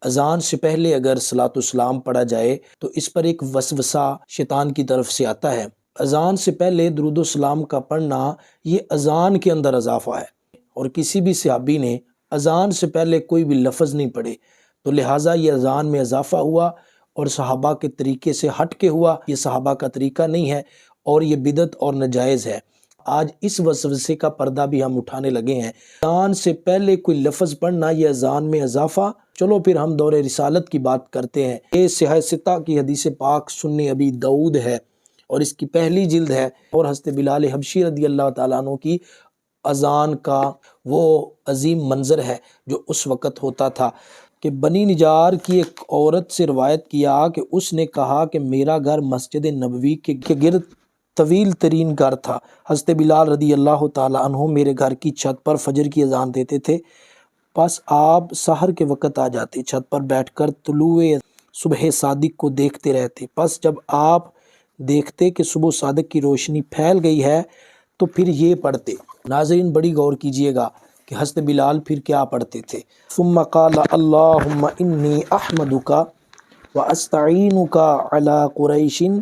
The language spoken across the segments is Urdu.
اذان سے پہلے اگر صلاۃ السلام پڑھا جائے تو اس پر ایک وسوسہ شیطان کی طرف سے آتا ہے۔ اذان سے پہلے درود و سلام کا پڑھنا یہ اذان کے اندر اضافہ ہے، اور کسی بھی صحابی نے اذان سے پہلے کوئی بھی لفظ نہیں پڑھے، تو لہٰذا یہ اذان میں اضافہ ہوا اور صحابہ کے طریقے سے ہٹ کے ہوا۔ یہ صحابہ کا طریقہ نہیں ہے اور یہ بدعت اور ناجائز ہے۔ آج اس وسوسے کا پردہ بھی ہم اٹھانے لگے ہیں۔ اذان سے پہلے کوئی لفظ پڑھنا یہ اذان میں اضافہ۔ چلو پھر ہم دور رسالت کی بات کرتے ہیں۔ یہ صحیح ستہ کی حدیث پاک سنن ابی داؤد ہے اور اس کی پہلی جلد ہے، اور حضرت بلال حبشی رضی اللہ تعالیٰ عنہ کی اذان کا وہ عظیم منظر ہے جو اس وقت ہوتا تھا کہ بنی نجار کی ایک عورت سے روایت کیا کہ اس نے کہا کہ میرا گھر مسجد نبوی کے گرد طویل ترین گھر تھا۔ حضرت بلال رضی اللہ تعالیٰ عنہ میرے گھر کی چھت پر فجر کی اذان دیتے تھے، پس آپ سحر کے وقت آ جاتے، چھت پر بیٹھ کر طلوع صبح صادق کو دیکھتے رہتے، پس جب آپ دیکھتے کہ صبح صادق کی روشنی پھیل گئی ہے تو پھر یہ پڑھتے۔ ناظرین بڑی غور کیجئے گا کہ حضرت بلال پھر کیا پڑھتے تھے۔ ثم قال اللہم انی احمدک واستعینک علی قریش ان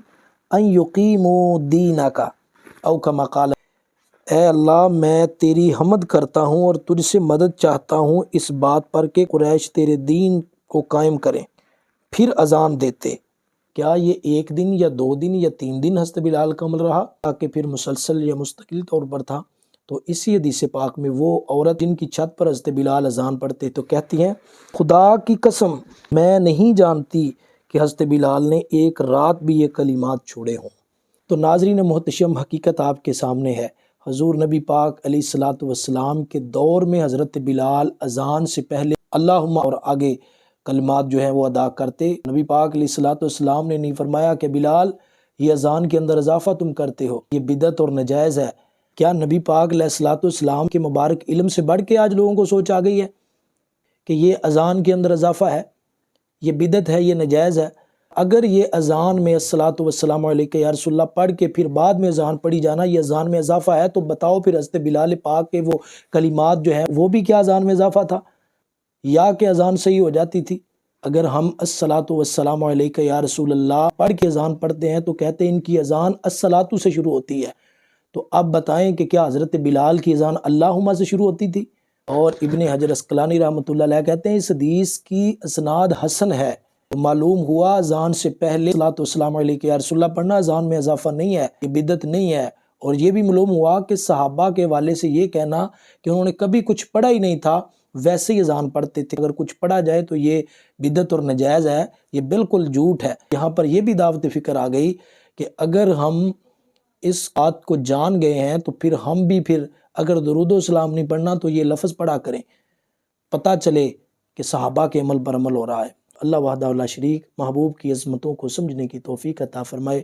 یقیموا دینک، او کما قال، اے اللہ میں تیری حمد کرتا ہوں اور تجھ سے مدد چاہتا ہوں اس بات پر کہ قریش تیرے دین کو قائم کریں۔ پھر اذان دیتے۔ کیا یہ ایک دن یا 2 دن یا 3 دن حضرت بلال کا عمل رہا تاکہ پھر مسلسل یا مستقل طور پر تھا؟ تو اسی حدیث پاک میں وہ عورت جن کی چھت پر حضرت بلال اذان پڑھتے تو کہتی ہیں خدا کی قسم میں نہیں جانتی کہ حضرت بلال نے ایک رات بھی یہ کلمات چھوڑے ہوں۔ تو ناظرین محتشم حقیقت آپ کے سامنے ہے۔ حضور نبی پاک علیہ الصلاۃ والسلام کے دور میں حضرت بلال اذان سے پہلے اللہم اور آگے کلمات جو ہیں وہ ادا کرتے۔ نبی پاک علیہ الصلاۃ والسلام نے نہیں فرمایا کہ بلال یہ اذان کے اندر اضافہ تم کرتے ہو، یہ بدعت اور ناجائز ہے۔ کیا نبی پاک علیہ الصلاۃ والسلام کے مبارک علم سے بڑھ کے آج لوگوں کو سوچ آ گئی ہے کہ یہ اذان کے اندر اضافہ ہے، یہ بدعت ہے، یہ ناجائز ہے؟ اگر یہ اذان میں الصلاۃ والسلام علیک یا رسول اللہ پڑھ کے پھر بعد میں اذان پڑھی جانا یہ اذان میں اضافہ ہے، تو بتاؤ پھر حضرت بلال پاک کے وہ کلمات جو ہیں وہ بھی کیا اذان میں اضافہ تھا، یا کہ اذان صحیح ہو جاتی تھی؟ اگر ہم الصلاۃ والسلام علیک یا رسول اللہ پڑھ کے اذان پڑھتے ہیں تو کہتے ہیں ان کی اذان الصلاۃ سے شروع ہوتی ہے، تو اب بتائیں کہ کیا حضرت بلال کی اذان اللہم سے شروع ہوتی تھی؟ اور ابن حجر عسقلانی رحمۃ اللہ علیہ کہتے ہیں اس حدیث کی اسناد حسن ہے۔ معلوم ہوا اذان سے پہلے الصلاۃ والسلام علیک یا رسول اللہ پڑھنا اذان میں اضافہ نہیں ہے، یہ بدعت نہیں ہے۔ اور یہ بھی معلوم ہوا کہ صحابہ کے حوالے سے یہ کہنا کہ انہوں نے کبھی کچھ پڑھا ہی نہیں تھا ویسے ہی اذان پڑھتے تھے، اگر کچھ پڑھا جائے تو یہ بدعت اور ناجائز ہے، یہ بالکل جھوٹ ہے۔ یہاں پر یہ بھی دعوت فکر آ گئی کہ اگر ہم اس بات کو جان گئے ہیں تو پھر ہم بھی پھر اگر درود و سلام نہیں پڑھنا تو یہ لفظ پڑھا کریں، پتہ چلے کہ صحابہ کے عمل پر عمل ہو رہا ہے۔ اللہ وحدہ لا شریک محبوب کی عظمتوں کو سمجھنے کی توفیق عطا فرمائے۔